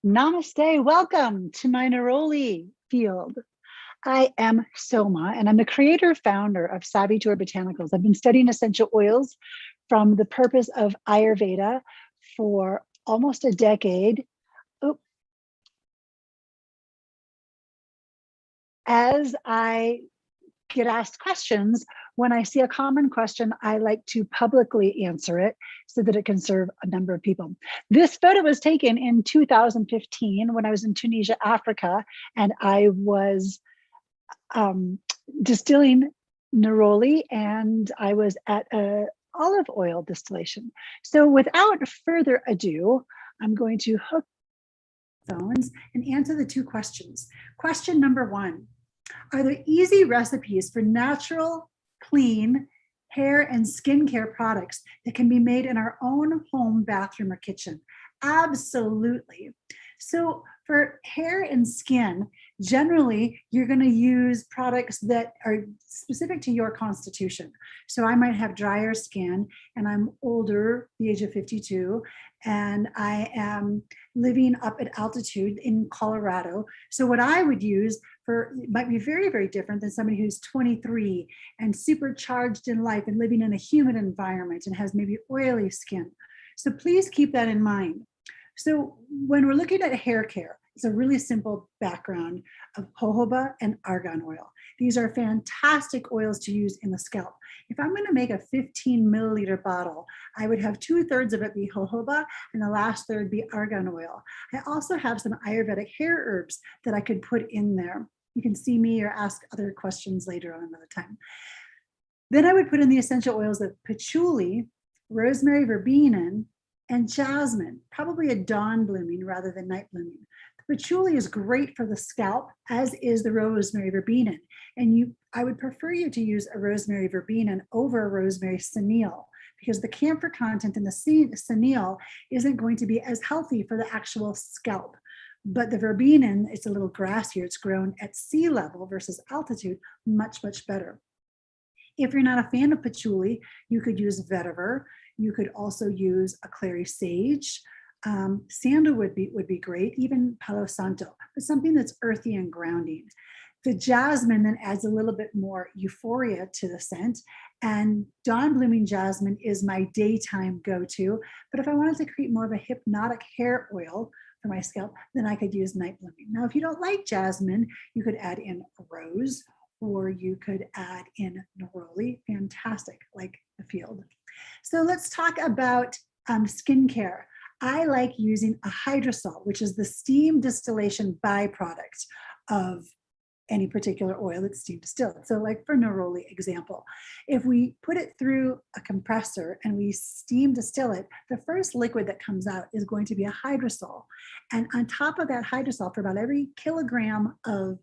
Namaste, welcome to my neroli field. I am Somah, and I'm the creator founder of Savitur Botanicals. I've been studying essential oils from the purpose of Ayurveda for almost a decade. As I get asked questions, when I see a common question, I like to publicly answer it so that it can serve a number of people. This photo was taken in 2015 when I was in Tunisia, Africa, and I was distilling neroli, and I was at a olive oil distillation. So without further ado, I'm going to hook phones and answer the two questions. Question number one: are there easy recipes for natural, clean hair and skincare products that can be made in our own home, bathroom, or kitchen? Absolutely. So for hair and skin, generally, you're going to use products that are specific to your constitution. So I might have drier skin, and I'm older, the age of 52, and I am living up at altitude in Colorado. So what I would use might be very, very different than somebody who's 23 and supercharged in life and living in a humid environment and has maybe oily skin. So please keep that in mind. So when we're looking at hair care, it's a really simple background of jojoba and argan oil. These are fantastic oils to use in the scalp. If I'm going to make a 15 milliliter bottle, I would have 2/3 of it be jojoba and the last third be argan oil. I also have some Ayurvedic hair herbs that I could put in there. You can see me or ask other questions later on another time. Then I would put in the essential oils of patchouli, rosemary, verbena, and jasmine, probably a dawn blooming rather than night blooming. The patchouli is great for the scalp, as is the rosemary verbena. And I would prefer you to use a rosemary verbena over a rosemary senile, because the camphor content in the senile isn't going to be as healthy for the actual scalp. But the verbena, it's a little grassier, it's grown at sea level versus altitude, much, much better. If you're not a fan of patchouli, you could use vetiver. You could also use a clary sage. Sandalwood would be great, even Palo Santo, but something that's earthy and grounding. The jasmine then adds a little bit more euphoria to the scent, and dawn blooming jasmine is my daytime go-to. But if I wanted to create more of a hypnotic hair oil for my scalp, then I could use night blooming. Now, if you don't like jasmine, you could add in rose, or you could add in neroli. Fantastic, like the field. So let's talk about skincare. I like using a hydrosol, which is the steam distillation byproduct of any particular oil that's steam distilled. So like for neroli example, if we put it through a compressor and we steam distill it, the first liquid that comes out is going to be a hydrosol. And on top of that hydrosol, for about every kilogram of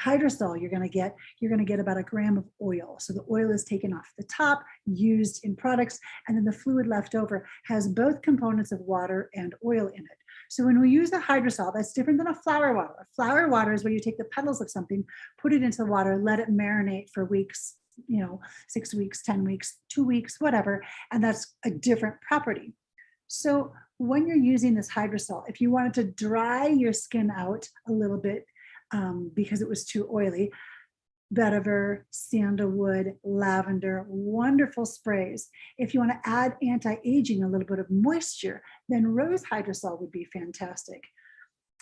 hydrosol you're going to get about a gram of oil. So the oil is taken off the top, used in products, and then the fluid left over has both components of water and oil in it. So when we use a hydrosol, that's different than a flower water. A flower water is where you take the petals of something, put it into the water, let it marinate for weeks, 6 weeks, 10 weeks, 2 weeks, whatever, and that's a different property. So when you're using this hydrosol, if you wanted to dry your skin out a little bit, because it was too oily, vetiver, sandalwood, lavender, wonderful sprays. If you want to add anti-aging, a little bit of moisture, then rose hydrosol would be fantastic.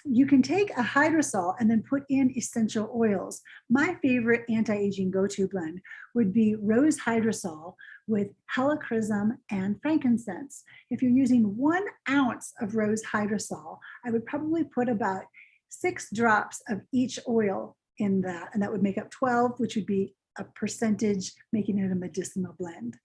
You can take a hydrosol and then put in essential oils. My favorite anti-aging go-to blend would be rose hydrosol with helichrysum and frankincense. If you're using 1 ounce of rose hydrosol, I would probably put about 6 drops of each oil in that, and that would make up 12, which would be a percentage, making it a medicinal blend.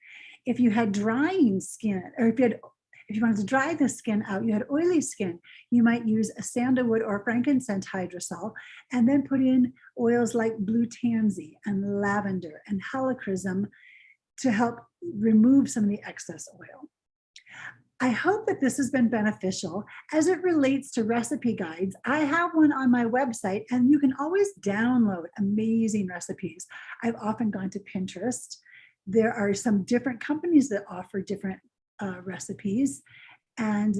If you had drying skin, or if you wanted to dry the skin out, you had oily skin, you might use a sandalwood or frankincense hydrosol, and then put in oils like blue tansy and lavender and helichrysum to help remove some of the excess oil. I hope that this has been beneficial. As it relates to recipe guides, I have one on my website, and you can always download amazing recipes. I've often gone to Pinterest. There are some different companies that offer different recipes. And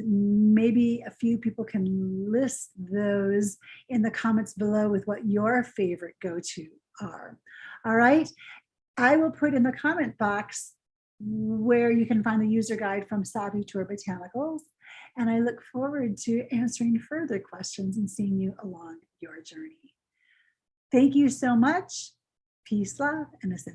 maybe a few people can list those in the comments below with what your favorite go-to are. All right, I will put in the comment box where you can find the user guide from Savitur Botanicals. And I look forward to answering further questions and seeing you along your journey. Thank you so much. Peace, love, and essential.